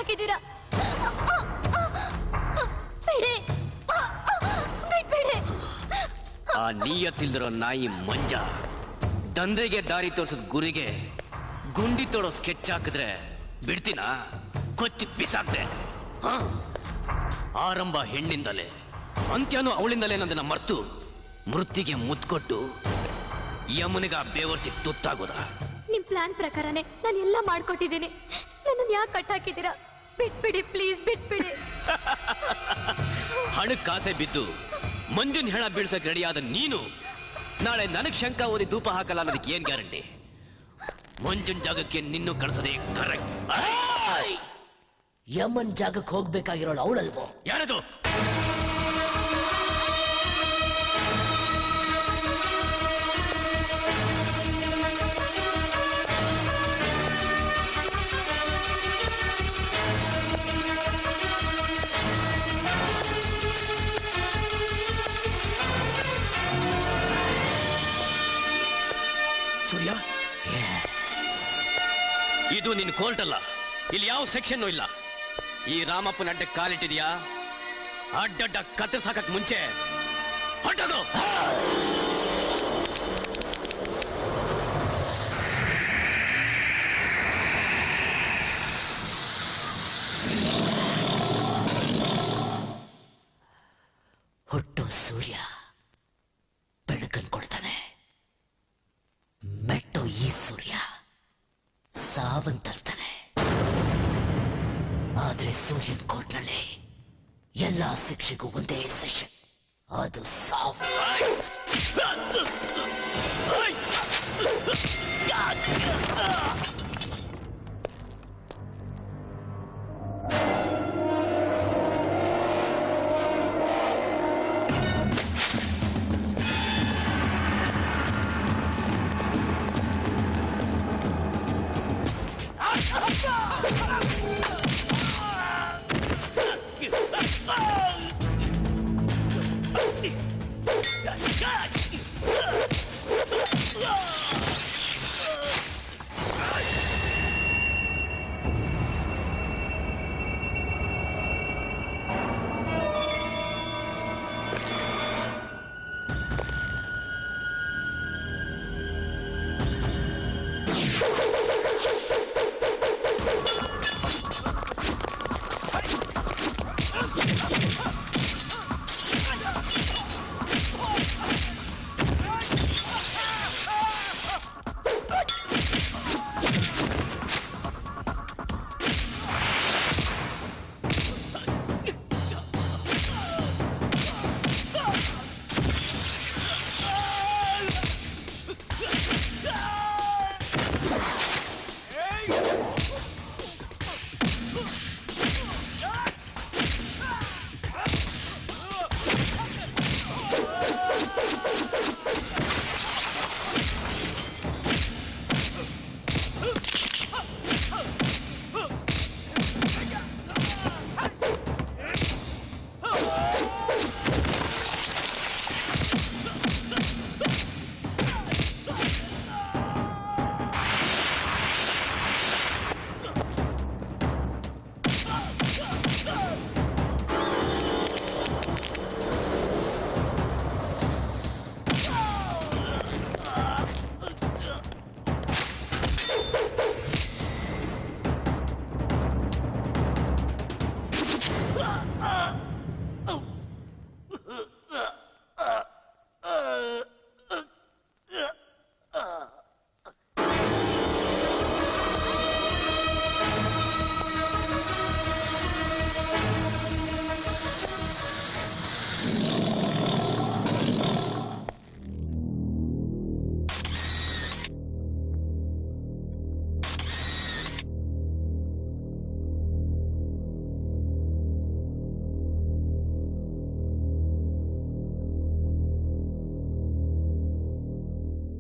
ಕಟ್ಟಾಕಿದ್ದೀರಾ. ಬಿಡಿ, ಬಿಟ್ಬಿಡಿ. ಆ ನೀಯತ್ತಿಲ್ದಿರೋ ನಾಯಿ ಮಂಜ ದಂಧೆಗೆ ದಾರಿ ತೋರಿಸಿದ ಗುರಿಗೆ ಗುಂಡಿ ತೋಡೋ ಸ್ಕೆಚ್ ಹಾಕಿದ್ರೆ ಬಿಡ್ತೀನ? ಕೊಚ್ಚಿ ಬಿಸಾಕ್ದೆ. ಆರಂಭ ಹೆಣ್ಣಿಂದಲೇ, ಅಂತ್ಯನೂ ಅವಳಿಂದಲೇ ನನ್ನ ಮರ್ತು ಮೃತ್ತಿಗೆ ಮುತ್ಕೊಟ್ಟು ಯಮನಿಗ ಬೇವರ್ಸಿ ತುತ್ತಾಗೋದ. ನಿಮ್ ಪ್ಲಾನ್ ಪ್ರಕಾರನೇ ನಾನು ಎಲ್ಲ ಮಾಡ್ಕೊಟ್ಟಿದ್ದೀನಿ. ನನ್ನನ್ನು ಯಾಕೆ ಕಟ್ಟಾಕಿದ್ದೀರಾ? ಬಿಟ್ಬಿಡಿ ಪ್ಲೀಸ್, ಬಿಟ್ಬಿಡಿ. ಹಣಕ್ಕೆ ಕಾಸೆ ಬಿದ್ದು ಮಂಜುನ್ ಹೆಣ ಬೀಳ್ಸಕ್ ರೆಡಿಯಾದ ನೀನು ನಾಳೆ ನನಗ್ ಶಂಕ ಓದಿ ಧೂಪ ಹಾಕಲ್ಲ ಅನ್ನೋದಕ್ಕೆ ಏನ್ ಗ್ಯಾರಂಟಿ? ಮಂಜುನ್ ಜಾಗಕ್ಕೆ ನಿನ್ನೂ ಕಳಿಸದೆ ಕರೆಕ್ಟ್. ಯಮನ್ ಜಾಗಕ್ಕೆ ಹೋಗ್ಬೇಕಾಗಿರೋಳು ಅವಳಲ್ವೋ? ಯಾರದು? ಸೂರ್ಯ, ಇದು ನಿನ್ ಕೋರ್ಟ್ ಅಲ್ಲ. ಇಲ್ಲಿ ಯಾವ ಸೆಕ್ಷನ್ ಇಲ್ಲ. ಈ ರಾಮಪ್ಪನ ಅಡ್ಡಕ್ಕೆ ಕಾಲಿಟ್ಟಿದ್ಯಾ? ಅಡ್ಡಡ್ಡ ಕತ್ತರಿಸಾಕಕ್ ಮುಂಚೆ ಹೊಟ್ಟದು. ಹುಟ್ಟು ಸೂರ್ಯ ಬೆಳಕನ್ ಕೊಡ್ತಾನೆ, ಮೆಟ್ಟು ಈ ಸೂರ್ಯ ಸಾವಂತರ್ತಾನೆ. ಆದ್ರೆ ಸೂರ್ಯನ್ ಕೋರ್ಟ್ನಲ್ಲಿ ಎಲ್ಲಾ ಶಿಕ್ಷೆಗೂ ಒಂದೇ ಸೆಷನ್, ಅದು ಸಾವು.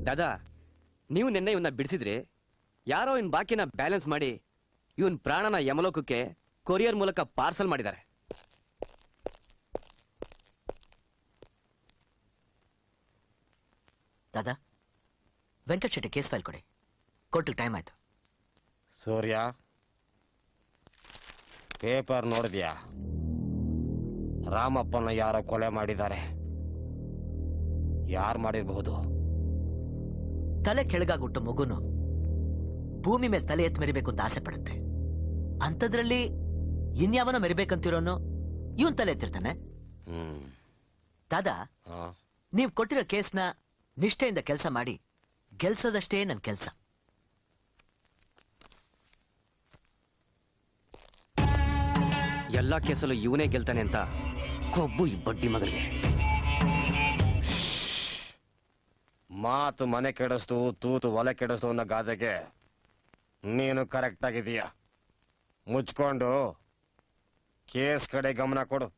ದಾದಾ, ನೀವು ನಿನ್ನೆ ಇವನ್ನ ಬಿಡಿಸಿದ್ರಿ. ಯಾರೋ ಇನ್ ಬಾಕಿನ ಬ್ಯಾಲೆನ್ಸ್ ಮಾಡಿ ಇವನ್ ಪ್ರಾಣನ ಯಮಲೋಕಕ್ಕೆ ಕೊರಿಯರ್ ಮೂಲಕ ಪಾರ್ಸಲ್ ಮಾಡಿದ್ದಾರೆ. ದಾದಾ, ವೆಂಕಟ್ ಶೆಟ್ಟಿ ಕೇಸ್ ಫೈಲ್ ಕೊಡಿ. ಕೋರ್ಟಿಗೆ ಟೈಮ್ ಆಯ್ತು. ಸೂರ್ಯ, ಪೇಪರ್ ನೋಡಿದ್ಯಾ? ರಾಮಪ್ಪನ ಯಾರೋ ಕೊಲೆ ಮಾಡಿದ್ದಾರೆ. ಯಾರು ಮಾಡಿರಬಹುದು? ತಲೆ ಕೆಳಗಾಗುಟ್ಟು ಮಗುನು ಭೂಮಿ ಮೇಲೆ ತಲೆ ಎತ್ತು ಮೆರಿಬೇಕು ಅಂತ ಆಸೆ ಪಡುತ್ತೆ. ಅಂಥದ್ರಲ್ಲಿ ಇನ್ಯಾವನ ಮೆರಿಬೇಕಂತಿರೋನು ಇವನ್ ತಲೆ ಎತ್ತಿರ್ತಾನೆ. ದಾದಾ, ನೀವು ಕೊಟ್ಟಿರೋ ಕೇಸ್ನ ನಿಷ್ಠೆಯಿಂದ ಕೆಲಸ ಮಾಡಿ ಗೆಲ್ಸೋದಷ್ಟೇ ನನ್ನ ಕೆಲಸ. ಎಲ್ಲಾ ಕೇಸಲ್ಲೂ ಇವನೇ ಗೆಲ್ತಾನೆ ಅಂತ ಕೊಬ್ಬು ಈ ಬಡ್ಡಿ ಮಗನಿಗೆ. ಮಾತು ಮನೆ ಕೆಡಿಸ್ತು, ತೂತು ಒಲೆ ಕೆಡಿಸ್ತು ಅನ್ನೋ ಗಾದೆಗೆ ನೀನು ಕರೆಕ್ಟ್ ಆಗಿದೀಯ. ಮುಚ್ಕೊಂಡು ಕೇಸ್ ಕಡೆ ಗಮನ ಕೊಡು.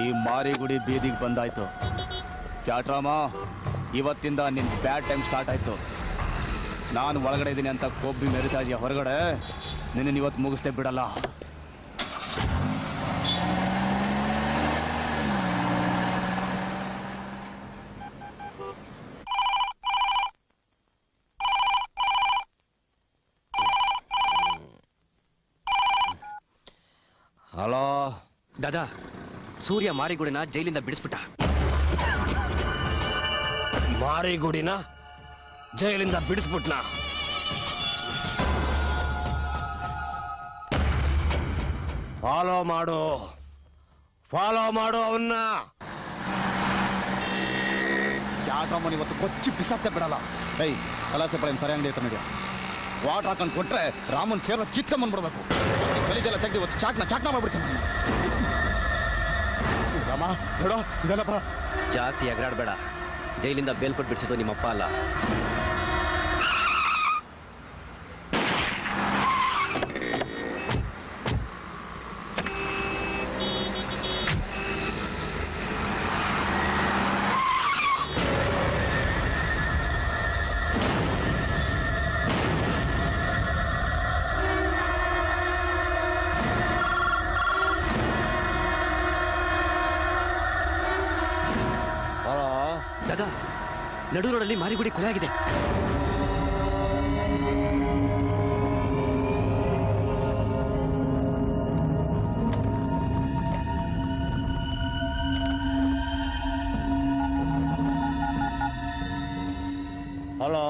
ಈ ಮಾರಿಗುಡಿ ಬೀದಿಗೆ ಬಂದಾಯ್ತು. ಕ್ಯಾಟ್ರಾಮ, ಇವತ್ತಿಂದ ನಿನ್ ಬ್ಯಾಡ್ ಟೈಮ್ ಸ್ಟಾರ್ಟ್ ಆಯ್ತು. ನಾನು ಒಳಗಡೆ ಇದ್ದೀನಿ ಅಂತ ಕೊಬ್ಬಿ ಮೆರಿತಾ ಇದೆಯಾ ಹೊರಗಡೆ, ನಿನ್ನ ಇವತ್ತು ಮುಗಿಸ್ತೇ ಬಿಡಲ್ಲ. ಹಲೋ ದಾದಾ, ಸೂರ್ಯ ಮಾರಿಗುಡಿನ ಜೈಲಿಂದ ಬಿಡಿಸ್ಬಿಟ್ಟ. ಮಾರಿಗುಡಿನ ಜೈಲಿಂದ ಬಿಡಿಸ್ಬಿಟ್ನಾ? ಫಾಲೋ ಮಾಡು ಅವನ್ನ. ಕ್ಯಾಟ್ರಾಮನ್ ಇವತ್ತು ಕೊಚ್ಚಿ ಬಿಸಾಕ್ತೆ ಬಿಡಲ್ಲ. ಏಯ್, ಕಲಾಸೆ ಪಳೆ ಸರಿ ಅಂಗಡಿ ಐತೆ ನೋಡಿ. ವಾಟರ್ ಹಾಕೊಂಡು ಕೊಟ್ರೆ ರಾಮನ್ ಸೇರೋ ಕಿತ್ಕೊಂಡ್ಬಂದ್ಬಿಡ್ಬೇಕು. ಕಲಿದೆಲ್ಲ ತೆಗೆದು ಇವತ್ತು ಚಾಕ್ನ ಮಾಡ್ಬಿಡ್ತೀನಿ. ರಾಮ ನೋಡೋ, ಇದೆಲ್ಲಪ್ಪ. ಜಾಸ್ತಿ ಎಗರಾಡ್ಬೇಡ. ಜೈಲಿಂದ ಬೇಲ್ ಕೊಟ್ಟು ಬಿಡಿಸಿದ್ದು ನಿಮ್ಮಪ್ಪ ಅಲ್ಲ. ದಾದಾ, ನಡು ರೋಡಲ್ಲಿ ಮಾರಿಗುಡಿ ಕೊಲೆ ಆಗಿದೆ. ಹಲೋ,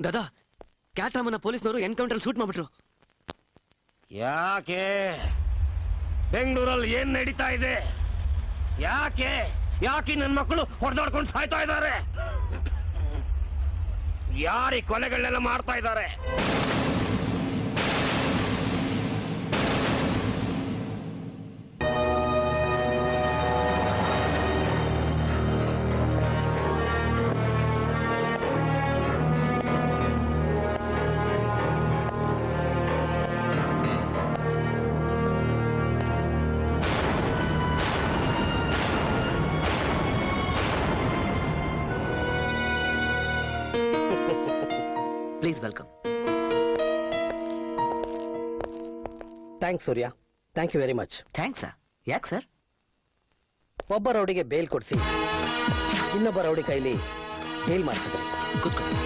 ದಾದಾ, ಕ್ಯಾಟ್ರಾಮನ ಪೊಲೀಸ್ನವರು ಎನ್ಕೌಂಟರ್ ಶೂಟ್ ಮಾಡ್ಬಿಟ್ರು. ಯಾಕೆ? ಬೆಂಗಳೂರಲ್ಲಿ ಏನ್ ನಡೀತಾ ಇದೆ? ಯಾಕೆ ನನ್ನ ಮಕ್ಕಳು ಹೊಡೆದಾಡ್ಕೊಂಡು ಸಾಯ್ತಾ ಇದ್ದಾರೆ? ಯಾರಿ ಕೊಲೆಗಳನ್ನೆಲ್ಲ ಮಾಡ್ತಾ ಇದ್ದಾರೆ? Please welcome. Thanks Surya, thank you very much. Thanks. ಯಾಕೆ ಸರ್? ಒಬ್ಬ ರೌಡಿಗೆ ಬೇಲ್ ಕೊಡಿಸಿ ಇನ್ನೊಬ್ಬ ರೌಡಿ ಕೈಲಿ ಡೀಲ್ ಮಾಡಿಸಿದ್ರಿ. ಕೂತ್ಕೊಳ್ಳಿ.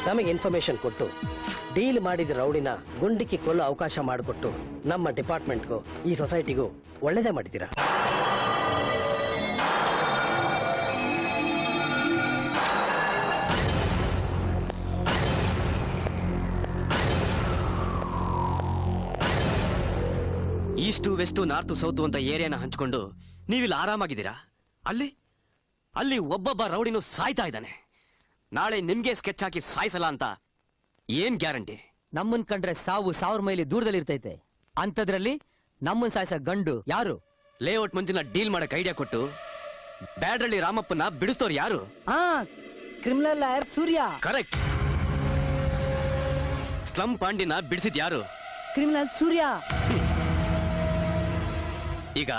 ನಮಗೆ ಇನ್ಫಾರ್ಮೇಶನ್ ಕೊಟ್ಟು ಡೀಲ್ ಮಾಡಿದ ರೌಡಿನ ಗುಂಡಿಕ್ಕಿ ಕೊಲ್ಲೋ ಅವಕಾಶ ಮಾಡಿಕೊಟ್ಟು ನಮ್ಮ ಡಿಪಾರ್ಟ್ಮೆಂಟ್ಗೂ ಈ ಸೊಸೈಟಿಗೂ ಒಳ್ಳೇದೇ ಮಾಡಿದ್ದೀರಾ. ಈಸ್ಟು ವೆಸ್ಟು ನಾರ್ತು ಸೌತು ಅಂತ ಏರಿಯಾನ ಹಂಚ್ಕೊಂಡು ನೀವಿಲ್ಲಿ ಆರಾಮಾಗಿದ್ದೀರಾ. ಅಲ್ಲಿ ಒಬ್ಬೊಬ್ಬ ರೌಡಿನೂ ಸಾಯ್ತಾ ಇದ್ದಾನೆ. ನಾಳೆ ನಿಮ್ಗೆ ಸ್ಕೆಚ್ ಹಾಕಿ ಸಾಯಿಸಲ್ಲ ಅಂತ ಏನ್ ಗ್ಯಾರಂಟಿ? ನಮ್ಮನ್ ಕಂಡ್ರೆ ಸಾವು 1000 ಮೈಲಿ ದೂರದಲ್ಲಿ ಇರ್ತೈತೆ. ಅಂಥದ್ರಲ್ಲಿ ನಮ್ಮನ್ ಸಾಯಿಸ ಗಂಡು ಯಾರು? ಲೇಔಟ್ ಮಂಜುನ ಡೀಲ್ ಮಾಡಕ್ ಐಡಿಯಾ ಕೊಟ್ಟು ಬ್ಯಾಡ್ರಳ್ಳಿ ರಾಮಪ್ಪನ ಬಿಡಿಸ್ತೋರು ಯಾರು? ಕ್ರಿಮಿನಲ್ ಲಾಯರ್ ಸೂರ್ಯ. ಕರೆಕ್ಟ್. ಸ್ಲಮ್ ಪಾಂಡಿನ ಬಿಡಿಸಿದ್ ಯಾರು? ಕ್ರಿಮಿನಲ್ ಸೂರ್ಯ. ಈಗ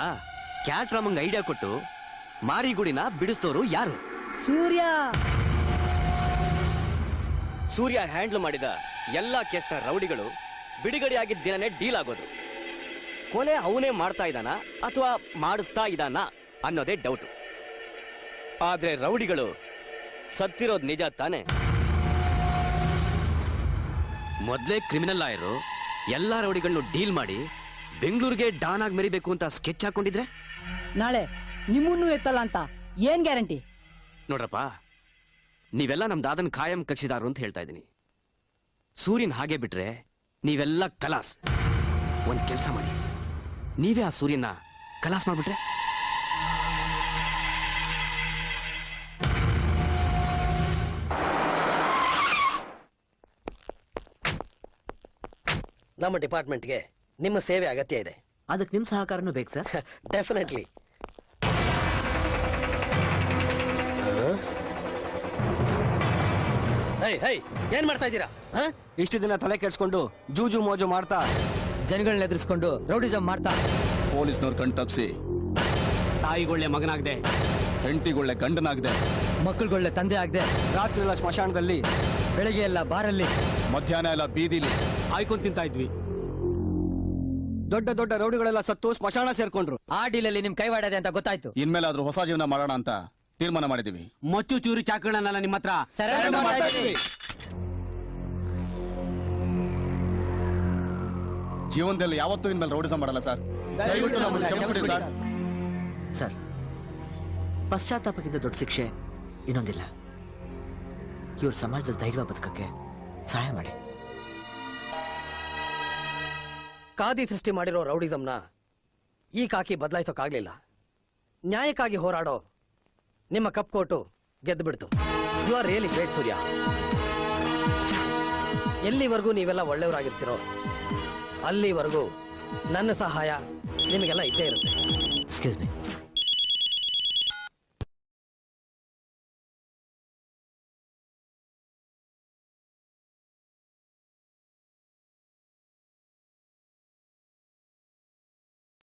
ಕ್ಯಾಟ್ ರಾಮಂಗ್ ಐಡಿಯಾ ಕೊಟ್ಟು ಮಾರಿಗುಡಿನ ಬಿಡಿಸ್ತೋರು ಯಾರು? ಸೂರ್ಯ. ಸೂರ್ಯ ಹ್ಯಾಂಡ್ಲ್ ಮಾಡಿದ ಎಲ್ಲಾ ಕೇಸ್ನ ರೌಡಿಗಳು ಬಿಡುಗಡೆಯಾಗಿದ್ದ ದಿನನೇ ಡೀಲ್ ಆಗೋದು. ಕೊಲೆ ಅವನೇ ಮಾಡ್ತಾ ಇದ್ದಾನ ಅಥವಾ ಮಾಡಿಸ್ತಾ ಇದ್ದಾನ ಅನ್ನೋದೇ ಡೌಟ್. ಆದ್ರೆ ರೌಡಿಗಳು ಸತ್ತಿರೋದ್ ನಿಜ ತಾನೆ? ಮೊದ್ಲೇ ಕ್ರಿಮಿನಲ್ ಲಾಯರು ಎಲ್ಲಾ ರೌಡಿಗಳನ್ನು ಡೀಲ್ ಮಾಡಿ ಬೆಂಗಳೂರಿಗೆ ಡಾನ್ ಆಗಿ ಮೆರಿಬೇಕು ಅಂತ ಸ್ಕೆಚ್ ಹಾಕೊಂಡಿದ್ರೆ ನಾಳೆ ನಿಮ್ಮನ್ನೂ ಎತ್ತಲ್ಲ ಅಂತ ಏನ್ ಗ್ಯಾರಂಟಿ? ನೋಡ್ರಪ್ಪ, ನೀವೆಲ್ಲ ನಮ್ ದಾದನ್ ಖಾಯಂ ಕಕ್ಷಿದಾರು ಅಂತ ಹೇಳ್ತಾ ಇದ್ದೀನಿ. ಸೂರ್ಯನ್ ಹಾಗೆ ಬಿಟ್ರೆ ನೀವೆಲ್ಲ ಕಲಾಸ್. ಒಂದ್ ಕೆಲ್ಸ ಮಾಡಿ, ನೀವೇ ಆ ಸೂರ್ಯನ ಕಲಾಸ್ ಮಾಡ್ಬಿಟ್ರೆ? ನಮ್ಮ ಡಿಪಾರ್ಟ್ಮೆಂಟ್ಗೆ ನಿಮ್ಮ ಸೇವೆ ಅಗತ್ಯ ಇದೆ. ಅದಕ್ಕೆ ನಿಮ್ ಸಹಕಾರನೂ ಬೇಕು ಸರ್. ಡೆಫಿನೆಟ್ಲಿ. ಏನ್ ಮಾಡ್ತಾ ಇದ್ದೀರಾ? ಇಷ್ಟು ದಿನ ತಲೆ ಕೆಡ್ಸ್ಕೊಂಡು ಜೂಜು ಮೋಜು ಮಾಡ್ತಾ ಜನಗಳನ್ನ ಎದುರಿಸ್ಕೊಂಡು ರೌಡಿಸಂ ಮಾಡ್ತಾ ಪೊಲೀಸ್ನವ್ರ ಕಣ್ ತಪ್ಸಿ ತಾಯಿಗೊಳ್ಳೆ ಮಗನಾಗ್ದೆ, ಹೆಂಡತಿಗೊಳ್ಳೆ ಗಂಡನಾಗ್ದೆ, ಮಕ್ಕಳುಗೊಳ್ಳೆ ತಂದೆ ಆಗದೆ, ರಾತ್ರಿ ಎಲ್ಲ ಸ್ಮಶಾನದಲ್ಲಿ, ಬೆಳಗ್ಗೆ ಎಲ್ಲ ಬಾರಲ್ಲಿ, ಮಧ್ಯಾಹ್ನ ಎಲ್ಲ ಬೀದಿಲಿ ಆಯ್ಕೊಂಡ್ ತಿಂತಾ ಇದ್ವಿ. ದೊಡ್ಡ ದೊಡ್ಡ ರೌಡಿಗಳೆಲ್ಲ ಸತ್ತು ಸ್ಮಶಾನ ಸೇರ್ಕೊಂಡ್ರು. ಆ ಡೀಲಲ್ಲಿ ನಿಮ್ ಕೈವಾಡದೆ ಅಂತ ಗೊತ್ತಾಯ್ತು. ಇನ್ಮೇಲಾದ್ರೂ ಹೊಸ ಜೀವನ ಮಾಡೋಣ ಅಂತ ತೀರ್ಮಾನ ಮಾಡಿದೀವಿ. ಮೊಚ್ಚು ಚೂರಿ ಚಾಕಣನೆಲ್ಲ ನಿಮ್ಮ ಹತ್ರ ಜೀವನದಲ್ಲಿ ಯಾವತ್ತೂ ಇನ್ಮೇಲೆ ರೌಡಿಸಂ ಮಾಡಲ್ಲ ಸರ್. ದಯವಿಟ್ಟು ನಮ್ಮನ್ನ ಕ್ಷಮಿಸ್ಬಿಡಿ ಸರ್. ಸರ್, ಪಶ್ಚಾತ್ತಾಪಕ್ಕಿಂತ ದೊಡ್ಡ ಶಿಕ್ಷೆ ಇನ್ನೊಂದಿಲ್ಲ. ಇವ್ರ ಸಮಾಜದಲ್ಲಿ ಧೈರ್ಯ ಬದುಕಕ್ಕೆ ಸಹಾಯ ಮಾಡಿ. ಕಾದಿ ಸೃಷ್ಟಿ ಮಾಡಿರೋ ರೌಡಿಸಂನ ಈ ಕಾಕಿ ಬದಲಾಯಿಸೋಕ್ಕಾಗ್ಲಿಲ್ಲ. ನ್ಯಾಯಕ್ಕಾಗಿ ಹೋರಾಡೋ ನಿಮ್ಮ ಕಪ್ ಕೋಟು ಗೆದ್ದು ಬಿಡ್ತು. ಯು ಆರ್ ರಿಯಲಿ ಗ್ರೇಟ್ ಸೂರ್ಯ. ಎಲ್ಲಿವರೆಗೂ ನೀವೆಲ್ಲ ಒಳ್ಳೆಯವರಾಗಿರ್ತೀರೋ ಅಲ್ಲಿವರೆಗೂ ನನ್ನ ಸಹಾಯ ನಿಮಗೆಲ್ಲ ಇದ್ದೇ ಇರುತ್ತೆ. Excuse me.